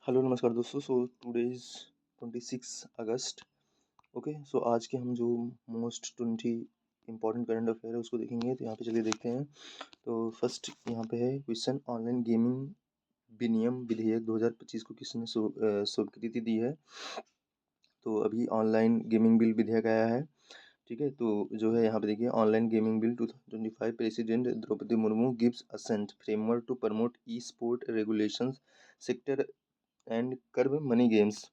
Hello नमस्कार दोस्तों। Today is 26 August. Okay, सो आज के हम जो मोस्ट 20 इंपॉर्टेंट करंट अफेयर है उसको देखेंगे। तो यहाँ पे चलिए देखते हैं। तो फर्स्ट यहाँ पे है क्वेश्चन, ऑनलाइन गेमिंग विनियम विधेयक 2025 को किसने स्वीकृति दी है। तो अभी ऑनलाइन गेमिंग बिल विधेयक आया है। ठीक है, तो जो है यहाँ पे देखिए, online gaming bill 2025 president Draupadi Murmu gives assent framework to promote e sport regulations sector and curb money games.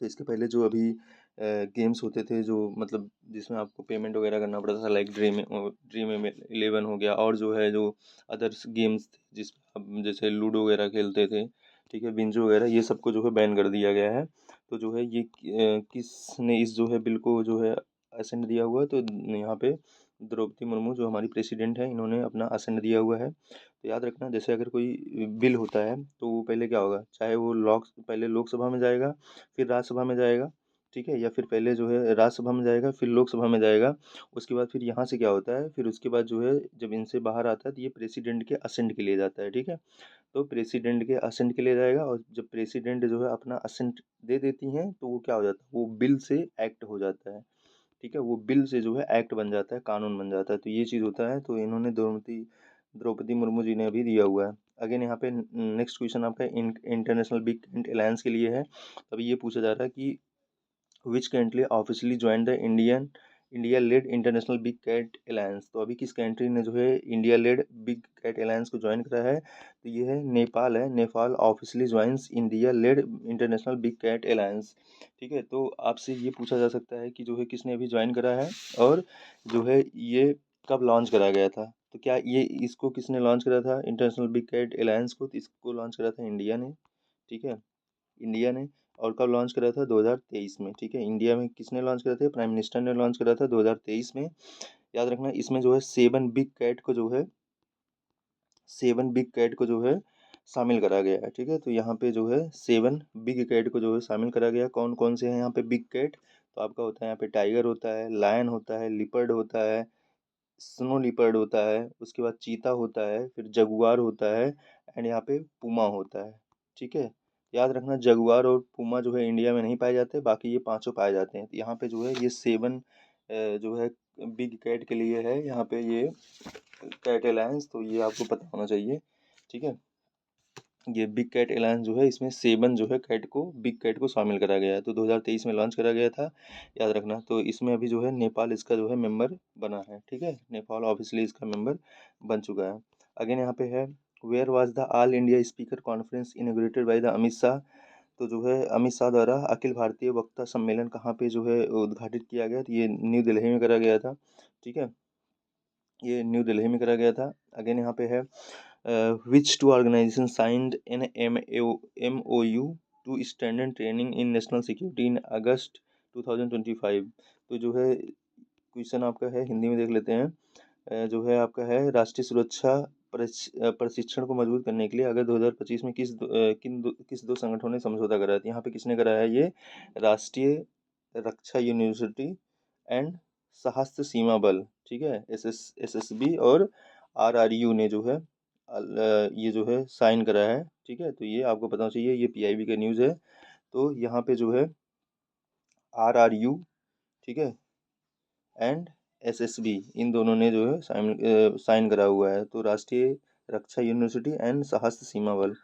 तो इसके पहले जो अभी गेम्स होते थे, जो मतलब जिसमें आपको पेमेंट वगैरह करना पड़ता था, लाइक ड्रीम 11 हो गया, और जो है जो अदर्स गेम्स थे जिसमें आप जैसे लूडो वगैरह खेलते थे, ठीक है, बिंजो वगैरह, ये सबको जो है बैन कर दिया गया है। तो जो है ये किसने इस जो है बिल को जो है असेंट दिया हुआ है। तो यहाँ पे द्रौपदी मुर्मू जो हमारी प्रेसिडेंट है, इन्होंने अपना असेंट दिया हुआ है। तो याद रखना, जैसे अगर कोई बिल होता है तो वो पहले क्या होगा, चाहे वो पहले लोकसभा में जाएगा, फिर राज्यसभा में जाएगा, ठीक है, या फिर पहले जो है राज्यसभा में जाएगा फिर लोकसभा में जाएगा। उसके बाद फिर यहाँ से क्या होता है, फिर उसके बाद जो है जब इनसे बाहर आता है तो ये प्रेसिडेंट के असेंट के लिए जाता है। ठीक है, तो प्रेसिडेंट के असेंट के लिए जाएगा, और जब प्रेसिडेंट जो है अपना असेंट दे देती हैं तो वो क्या हो जाता है, वो बिल से एक्ट हो जाता है। ठीक है, वो बिल से जो है एक्ट बन जाता है, कानून बन जाता है। तो ये चीज़ होता है। तो इन्होंने द्रौपदी द्रौपदी मुर्मू जी ने अभी दिया हुआ है। अगेन यहाँ पे नेक्स्ट क्वेश्चन आपका इंटरनेशनल बिग कैट अलायंस के लिए है। अभी ये पूछा जा रहा है कि which country officially join the India led international big cat alliance. तो अभी किस कंट्री ने जो है India led big cat alliance को ज्वाइन करा है। तो ये है नेपाल है। Nepal officially joins India led international big cat alliance. ठीक है, तो आपसे ये पूछा जा सकता है कि जो है किसने अभी ज्वाइन करा है, और जो है ये कब लॉन्च करा गया था। तो क्या ये इसको किसने लॉन्च करा था, इंटरनेशनल बिग कैट अलायंस को। तो इसको लॉन्च करा था इंडिया ने। ठीक है, इंडिया ने। और कब लॉन्च करा था, 2023 में। ठीक है, इंडिया में किसने लॉन्च करा था, प्राइम मिनिस्टर ने लॉन्च करा था 2023 में। याद रखना, इसमें जो है सेवन बिग कैट को जो है शामिल करा गया है। ठीक है, तो यहाँ पे जो है 7 बिग कैट को जो है शामिल करा गया। कौन कौन से हैं यहाँ पे बिग कैट। तो आपका होता है यहाँ पे टाइगर होता है, लायन होता है, लिपर्ड होता है, स्नो लिपर्ड होता है, उसके बाद चीता होता है, फिर जगुआर होता है, एंड यहाँ पे पुमा होता है। ठीक है, याद रखना, जगुआर और पुमा जो है इंडिया में नहीं पाए जाते, बाकी ये पांचों पाए जाते हैं। तो यहाँ पे जो है ये 7 जो है बिग कैट के लिए है यहाँ पे ये कैट अलायंस। तो ये आपको पता होना चाहिए। ठीक है, ये बिग कैट अलायंस जो है इसमें 7 जो है बिग कैट को शामिल करा गया है। तो 2023 में लॉन्च करा गया था, याद रखना। तो इसमें अभी जो है नेपाल इसका जो है मेंबर बना है। ठीक है, नेपाल ऑफिशियली इसका मेंबर बन चुका है। अगेन यहाँ पे है, where was the all India speaker conference inaugurated by the Amit Shah. तो जो है अमित शाह द्वारा अखिल भारतीय वक्ता सम्मेलन कहाँ पे जो है उद्घाटित किया गया। तो ये न्यू दिल्ली में करा गया था। ठीक है, ये न्यू दिल्ली में करा गया था। अगेन यहाँ पे है, which two organizations signed an MOU to strengthen training in national security in August 2025। तो जो है क्वेश्चन आपका है, हिंदी में देख लेते हैं। जो है आपका है, राष्ट्रीय सुरक्षा प्रशिक्षण को मजबूत करने के लिए अगस्त 2025 में किस दो संगठनों ने समझौता करा है। तो यहाँ पे किसने करा है, ये राष्ट्रीय रक्षा यूनिवर्सिटी एंड सशस्त्र सीमा बल, ठीक है, एसएसबी और आरआरयू ने जो है ये जो है साइन करा है। ठीक है, तो ये आपको पता चाहिए, ये पीआईबी का न्यूज़ है। तो यहाँ पे जो है आरआरयू, ठीक है, एंड एसएसबी, इन दोनों ने जो है साइन करा हुआ है। तो राष्ट्रीय रक्षा यूनिवर्सिटी एंड सशस्त्र सीमा बल।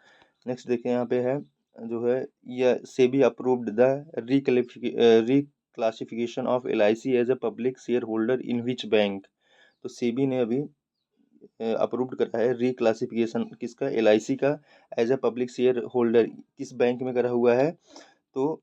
नेक्स्ट देखिए, यहाँ पे है जो है, यह SEBI approved the reclassification of LIC as a public share holder in which bank. तो सेबी ने अभी अप्रूव्ड करा है रिक्लासिफिकेशन किसका, एलआईसी का, as a public share holder किस बैंक में करा हुआ है। तो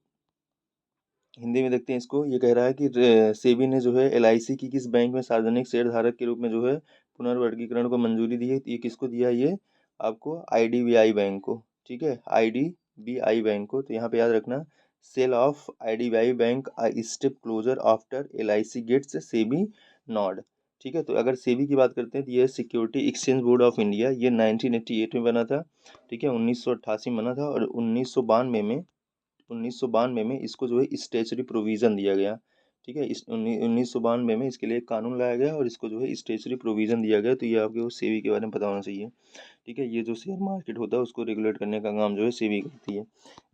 हिंदी में देखते हैं इसको। ये कह रहा है कि सेबी ने जो है एलआईसी की किस बैंक में सार्वजनिक शेयर धारक के रूप में जो है पुनर्वर्गीकरण को मंजूरी दी है। तो ये किसको दिया है, ये आपको आईडीबीआई बैंक को। ठीक है, आईडीबीआई बैंक को। तो यहाँ पे याद रखना, sale of IDBI bank step closer after LIC gets SEBI nod. ठीक है, तो अगर सेबी की बात करते हैं तो ये security exchange board of India, ये 1988 में बना था। ठीक है, 1988 में बना था, और 1992 में इसको जो है स्टेचुरी प्रोविज़न दिया गया। ठीक है। इस 1992 में इसके लिए एक कानून लाया गया और इसको जो है स्टेचुरी प्रोविजन दिया गया। तो ये आपको सेबी के बारे में पता होना चाहिए। ठीक है, ये जो शेयर मार्केट होता है उसको रेगुलेट करने का काम जो है सेबी करती है।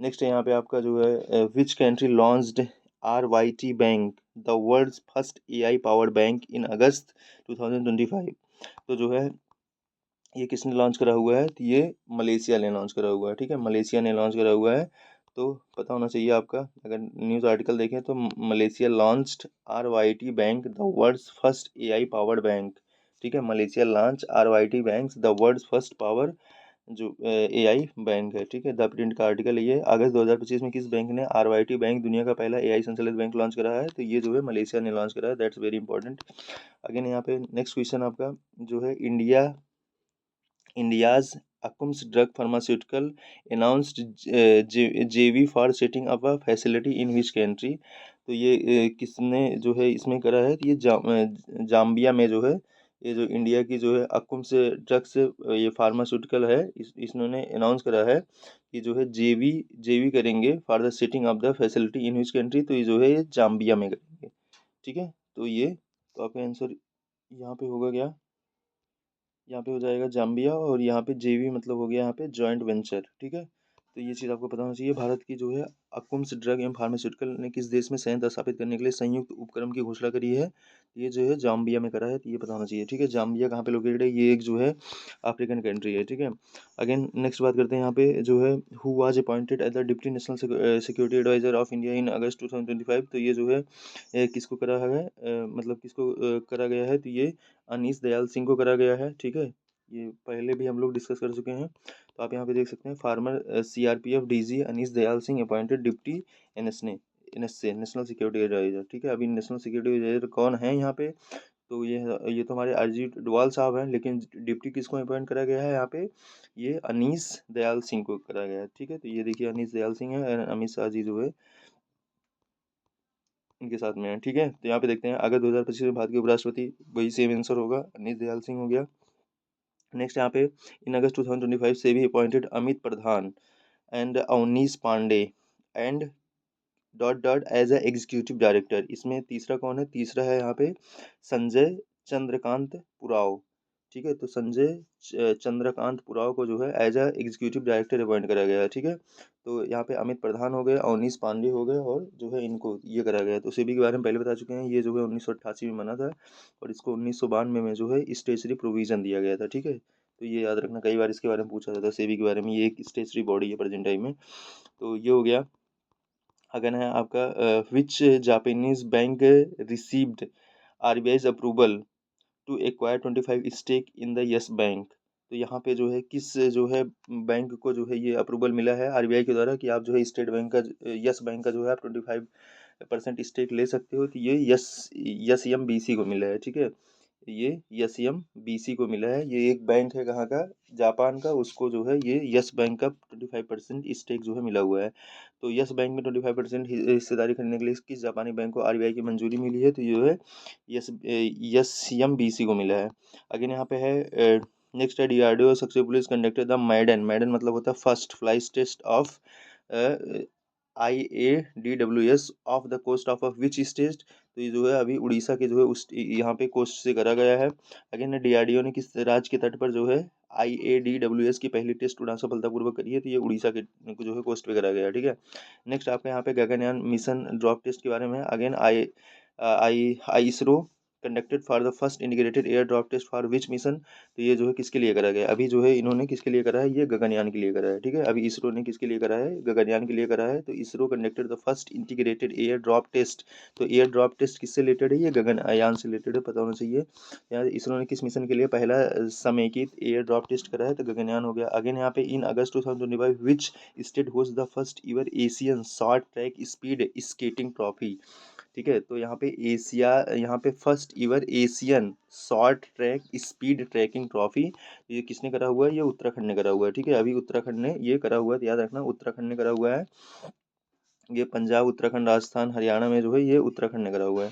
नेक्स्ट है यहाँ पे आपका जो है which country launched RYT bank the world's first AI powered bank in August 2025। तो जो है ये किसने लॉन्च करा हुआ है? तो ये मलेशिया ने लॉन्च करा हुआ है। ठीक है, मलेशिया ने लॉन्च करा हुआ है। तो पता होना चाहिए आपका, अगर न्यूज़ आर्टिकल देखें तो Malaysia launched RYT bank the world's first AI powered bank. ठीक है, Malaysia launch RYT bank the world's first power जो AI बैंक है। ठीक है, द प्रिंट का आर्टिकल ये अगस्त 2025 में किस बैंक ने RYT बैंक दुनिया का पहला AI संचालित बैंक लॉन्च करा है? तो ये जो है मलेशिया ने लॉन्च करा है। That's very important. अगेन यहाँ पे नेक्स्ट क्वेश्चन आपका जो है India's Akums Drug Pharmaceutical announced JV for setting up a facility in which country? तो ये किसने जो है इसमें करा है? तो ये जाम्बिया में जो है, ये जो इंडिया की जो है अकुम्स ड्रग्स ये फार्मास्यूटिकल है, इन्होंने अनाउंस करा है कि जो है जेवी करेंगे for the setting of the facility in which country. तो ये जो है ये जाम्बिया में करेंगे। ठीक है, तो ये तो आपका आंसर यहाँ पे होगा क्या? यहाँ पे हो जाएगा जाम्बिया, और यहाँ पे जेवी मतलब हो गया यहाँ पे जॉइंट वेंचर। ठीक है, तो ये चीज़ आपको पता होना चाहिए। भारत की जो है अकुम्स ड्रग एवं फार्मास्यूटिकल ने किस देश में संयंत्र स्थापित करने के लिए संयुक्त उपक्रम की घोषणा करी है? ये जो है जाम्बिया में करा है, तो ये पता होना चाहिए। ठीक है, जाम्बिया कहाँ पे लोकेटेड है? ये एक जो है अफ्रीकन कंट्री है। ठीक है, अगेन नेक्स्ट बात करते हैं यहाँ पे जो है who was appointed as the deputy national security adviser of India in August 2025। तो ये जो है किसको करा है, मतलब किसको करा गया है? तो ये अनीस दयाल सिंह को करा गया है। ठीक है, ये पहले भी हम लोग डिस्कस कर चुके हैं। तो आप यहाँ पे देख सकते हैं former CRPF DG Anish Dayal Singh appointed deputy NSA national security adviser. ठीक है, अभी नेशनल सिक्योरिटी एडवाइजर कौन है यहाँ पे? तो ये तो हमारे अजीत डोवाल साहब हैं, लेकिन डिप्टी किसको अपॉइंट करा गया है यहाँ पे? ये अनीस दयाल सिंह को करा गया है। ठीक है, तो ये देखिए अनीस दयाल सिंह है और अमित शाह जी जो है इनके साथ में है। ठीक है, तो यहाँ पे देखते हैं अगस्त 2025 में भारत के उपराष्ट्रपति, वही सेम आंसर होगा, अनीस दयाल सिंह हो गया। नेक्स्ट यहाँ पे इन अगस्त 2025 से भी appointed Amit Pradhan and Avneesh Pandey and dot dot as a executive director. इसमें तीसरा कौन है? तीसरा है यहाँ पे संजय चंद्रकांत पुराव। ठीक है, तो संजय चंद्रकांत पुराव को जो है as a executive director appoint करा गया है। ठीक है, तो यहाँ पे अमित प्रधान हो गए, अवनीश पांडे हो गए, और जो है इनको ये करा गया है। तो सेबी के बारे में पहले बता चुके हैं। ये जो है 1988 में बना था और इसको 1992 में जो है स्टेचुरी प्रोविजन दिया गया था। ठीक है, तो ये याद रखना, कई बार इसके बारे में पूछा जाता है सेबी के बारे में। ये एक स्टेचुरी बॉडी है प्रेजेंट टाइम में। तो ये हो गया। अगला है आपका which Japanese bank received RBI's approval to acquire 25 stake in the Yes bank. तो यहाँ पे जो है किस जो है बैंक को जो है ये अप्रूवल मिला है RBI के द्वारा कि आप जो है स्टेट बैंक का यस बैंक का जो है आप 25% स्टेक ले सकते हो। तो ये यस एम BC को मिला है। ठीक है, ये यस एम BC को मिला है। ये एक बैंक है कहाँ का? जापान का, उसको जो है ये यस बैंक का 25% स्टेक जो है मिला हुआ है। तो यस बैंक में 25% हिस्सेदारी खरीदने के लिए किस जापानी बैंक को RBI की मंजूरी मिली है? तो ये जो है यस एम BC को मिला है। अगेन यहाँ पे है नेक्स्ट है DRDO successfully conducted the maiden मतलब होता है first flight test of IADWS off the coast of which state. तो ये जो है अभी उड़ीसा के जो है उस यहाँ पे कोस्ट से करा गया है। अगेन DRDO ने किस राज्य के तट पर जो है IADWS की पहली टेस्ट उड़ान सफलतापूर्वक करी है? तो ये उड़ीसा के जो है कोस्ट पे करा गया है। ठीक है, नेक्स्ट आपका यहाँ पे गगनयान मिशन ड्रॉप टेस्ट के बारे में। Again I ISRO conducted for the first integrated air drop test for which mission. तो ये जो है किसके लिए करा गया? अभी जो है इन्होंने किसके लिए करा है? ये गगनयान के लिए करा है। ठीक है, अभी इसरो ने किसके लिए करा है? गगनयान के लिए करा है। तो ISRO conducted the first integrated air drop test. तो एयर ड्रॉप टेस्ट किससे रिलेटेड है? ये गगनयान से रिलेटेड है, पता होना चाहिए। यहाँ इसरो ने किस मिशन के लिए पहला समेकित एयर ड्रॉप टेस्ट करा है? तो गगनयान हो गया। अगेन यहाँ पे in August 2025 which state host the first ever Asian short track speed skating trophy. ठीक है, तो यहाँ पे first ever Asian short track speed tracking trophy ये किसने करा हुआ है? ये उत्तराखंड ने करा हुआ है। ठीक है, अभी उत्तराखंड ने ये करा हुआ है, तो याद रखना उत्तराखंड ने करा हुआ है। ये पंजाब, उत्तराखंड, राजस्थान, हरियाणा में जो है ये उत्तराखंड ने करा हुआ है।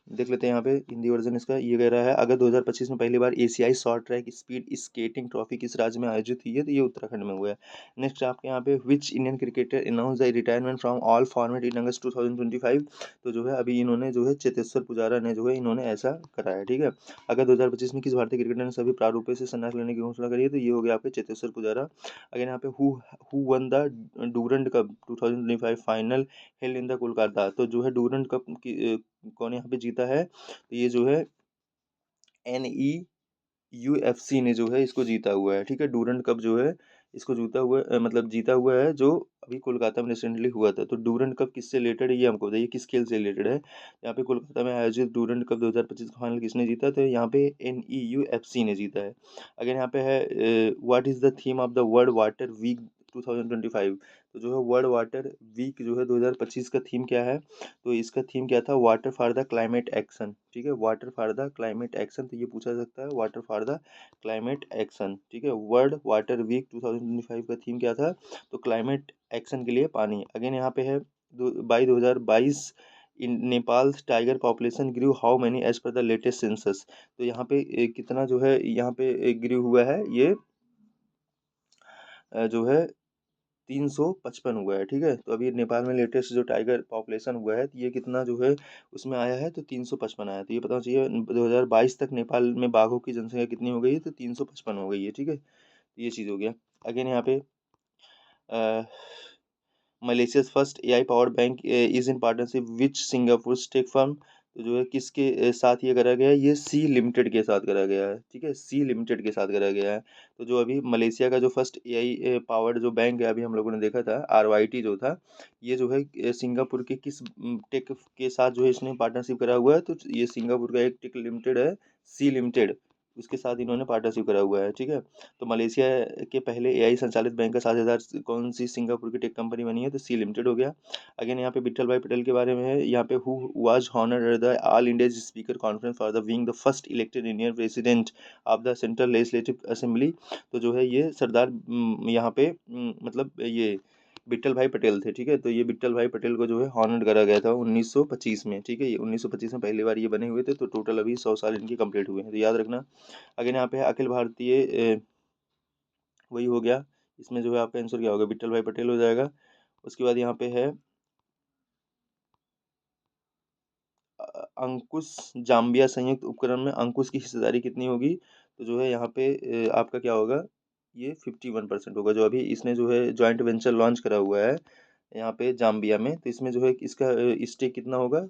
देख लेते हैं यहाँ पे हिंदी वर्जन इसका। ये कह रहा है अगर 2025 में पहली बार एशियाई short track speed skating trophy किस राज्य में आयोजित हुई है, तो ये उत्तराखंड में हुआ है। नेक्स्ट आपके यहाँ पे which Indian cricketer announce the retirement from all format in August 2025। तो जो है अभी इन्होंने जो है चेतेश्वर पुजारा ने जो है इन्होंने ऐसा करा है, ठीक है। अगर 2025 में किस भारतीय क्रिकेटर ने सभी प्रारूपों से संन्यास लेने की घोषणा करी है, तो ये हो गया आपके चेतेश्वर पुजारा। अगर यहाँ पे who one the Durand cup 2025 final held in the Kolkata, तो जो है डूरंड कप की कौन यहाँ पे जीता है, तो ये जो है NEUFC ने जो है इसको जीता हुआ है, ठीक है। डूरंड कप जो है इसको जीता हुआ मतलब जीता हुआ है, जो अभी कोलकाता में रिसेंटली हुआ था। तो डूरंड कप किससे रिलेटेड है ये हमको बताइए, किस खेल से रिलेटेड है। यहाँ पे कोलकाता में आयोजित डूरंड कप 2025 का फाइनल किसने जीता, तो यहाँ पे NEUFC ने जीता है। अगर यहाँ पे है what is the theme of the world water week 2025, तो जो है वर्ल्ड वाटर वीक जो है 2025 का थीम क्या है, तो इसका थीम क्या था, water for the climate action, ठीक है। Water for the climate action, तो ये पूछा सकता है, water for the climate action, ठीक है। वर्ल्ड वाटर वीक 2025 का थीम क्या था, तो क्लाइमेट एक्शन के लिए पानी। अगेन यहाँ पे है 2022 in Nepal tiger population grew how many as per the latest census, तो यहाँ पे कितना जो है यहाँ पे ग्रू हुआ है, ये जो है 355 हुआ है, ठीक है। तो अभी नेपाल में लेटेस्ट जो टाइगर पॉपुलेशन हुआ है, तो ये कितना जो है उसमें आया है, तो 355 आया। तो ये पता चाहिए 2022 तक नेपाल में बाघों की जनसंख्या कितनी हो गई है, तो 355 हो गई है, ठीक है। तो ये चीज़ हो गया। अगेन यहाँ पे Malaysia's first AI powered bank is in partnership which Singapore take firm, तो जो है किसके साथ ये करा गया है, ये सी लिमिटेड के साथ करा गया है, ठीक है। सी लिमिटेड के साथ करा गया है। तो जो अभी मलेशिया का जो फर्स्ट AI पावर्ड जो बैंक है, अभी हम लोगों ने देखा था RYT जो था, ये जो है सिंगापुर के किस टेक के साथ जो है इसने पार्टनरशिप करा हुआ है, तो ये सिंगापुर का एक टेक लिमिटेड है, सी लिमिटेड, उसके साथ इन्होंने पार्टनरशिप करा हुआ है, ठीक है। तो मलेशिया के पहले AI संचालित बैंक का साझेदार कौन सी सिंगापुर की टेक कंपनी बनी है, तो सी लिमिटेड हो गया। अगेन यहाँ पे विठल भाई पटेल के बारे में है, यहाँ पे who was honoured at the all India speaker conference for the being the first elected Indian president of the central legislative assembly, तो जो है ये सरदार यहाँ पे मतलब ये विठल भाई पटेल थे, ठीक है। तो ये विठल भाई पटेल को जो है हॉनर्ड करा गया था 1925 में, ठीक है। ये 1925 में पहली बार ये बने हुए थे, तो टोटल अभी 100 साल इनके कंप्लीट हुए हैं, तो याद रखना। अगेन यहाँ पे है अखिल भारतीय वही हो गया, इसमें जो है आपका आंसर क्या होगा, विठल भाई पटेल हो जाएगा। उसके बाद यहाँ पे है अंकुश जाम्बिया संयुक्त उपक्रम में अंकुश की हिस्सेदारी कितनी होगी, तो जो है यहाँ पे आपका क्या होगा, ये 51% होगा। जो अभी इसने जो है जॉइंट वेंचर लॉन्च करा हुआ है यहाँ पे जाम्बिया में, तो इसमें जो है इसका स्टेक कितना होगा,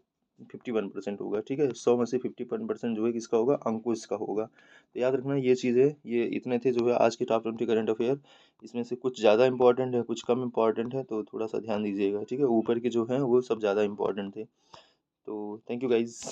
51% होगा, ठीक है। 100 में से 51% जो है किसका होगा, अंकुश का होगा। तो याद रखना ये चीज़ें, ये इतने थे जो है आज के टॉप 20 करंट अफेयर। इसमें से कुछ ज़्यादा इंपॉर्टेंट है, कुछ कम इंपॉर्टेंट है, तो थोड़ा सा ध्यान दीजिएगा, ठीक है। ऊपर के जो हैं वो सब ज़्यादा इंपॉर्टेंट थे। तो थैंक यू गाइज़।